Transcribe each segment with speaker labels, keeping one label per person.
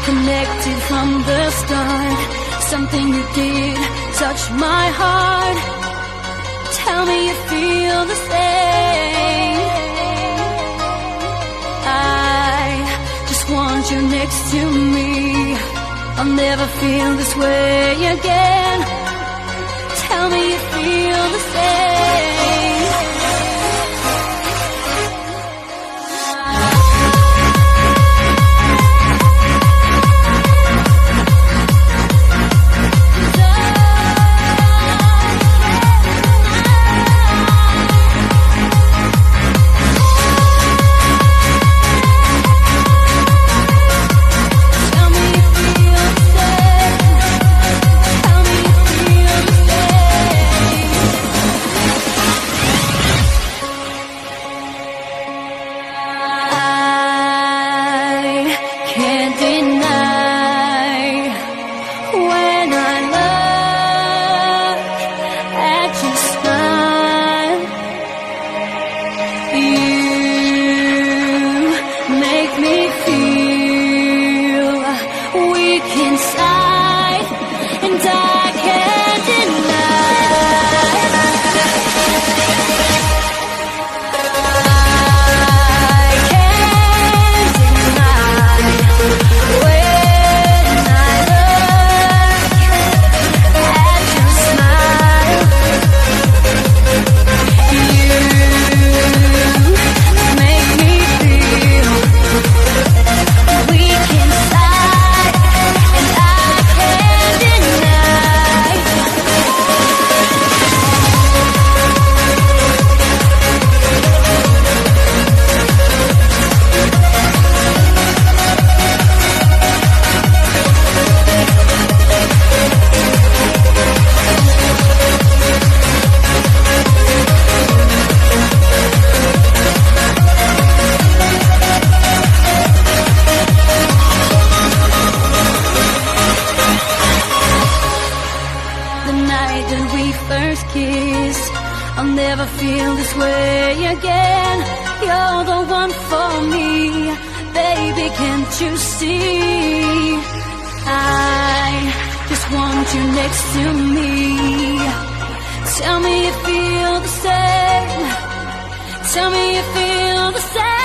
Speaker 1: connected from the start. Something you did touched my heart. Tell me you feel the same. I just want you next to me. I'll never feel this way again. Tell me you feel the same. I'll never feel this way again. You're the one for me, baby, can't you see? I just want you next to me. Tell me you feel the same. Tell me you feel the same.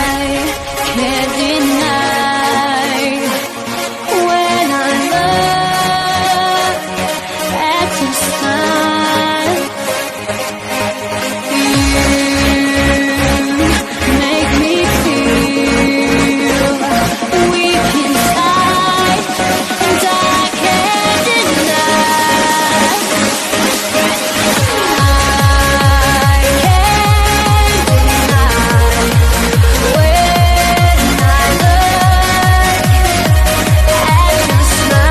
Speaker 1: I can't deny when I look at your smile. You make me feel weak inside, and I can't deny. I can't deny when I look at your smile.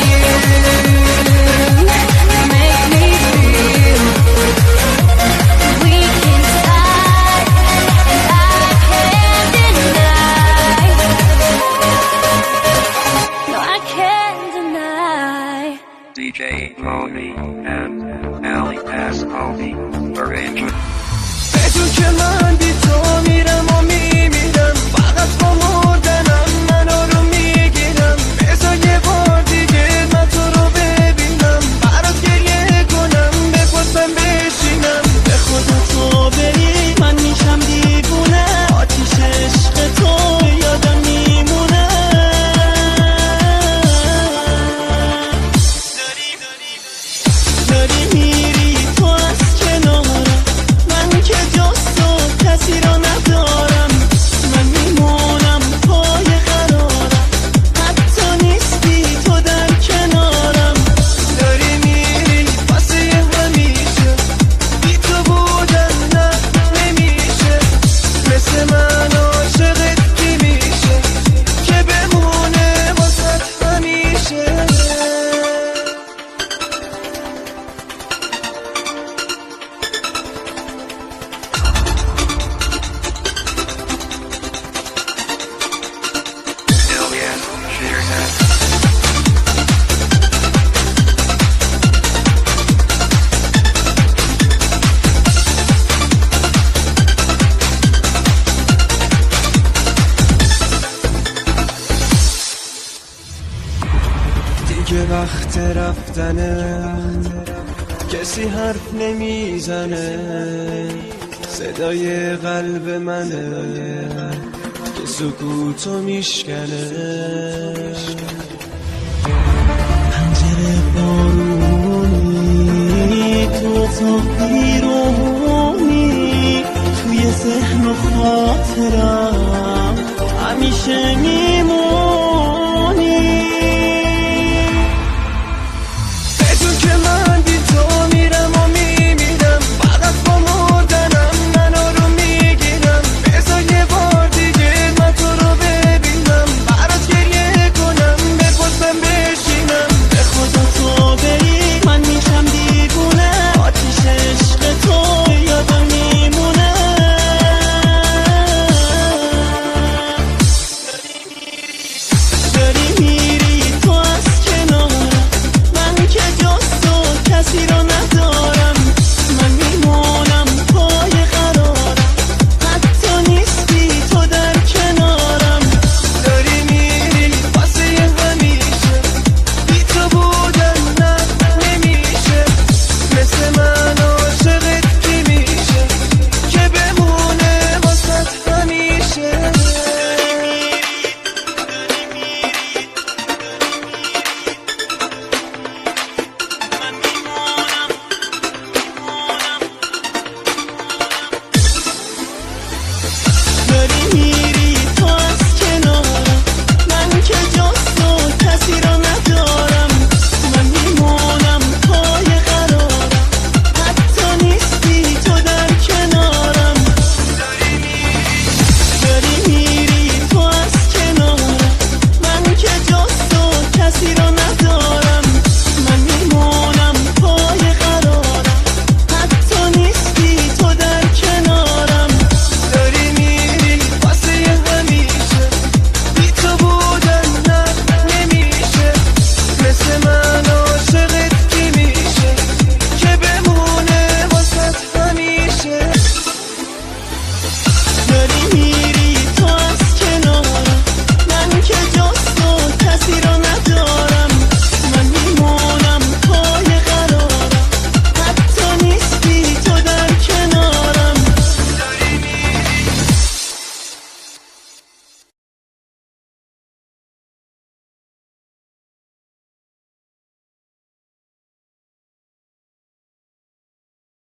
Speaker 1: You make me feel weak inside, and I can't deny. No, I can't deny.
Speaker 2: DJ Pony and Ali Pass Pony arrangement.
Speaker 3: بدون که من بی تو میرم و میمیرم، فقط با مردنم من رو میگیرم. بذار یه بار دیگه من تو رو ببینم، برات گریه کنم، بپرسم بشینم. به خدا تو بری من میشم دیوونه، آتیش عشق تو یادم میمونه. داری میری تو از کنارم، من که جز تو کسی رو ندارم. رفتنه کسی حرف نمیزنه، صدای قلب منه که سکوتو میشکنه. پنجره بارونی تو اتاق بیرونی توی ذهن و خاطرم همیشه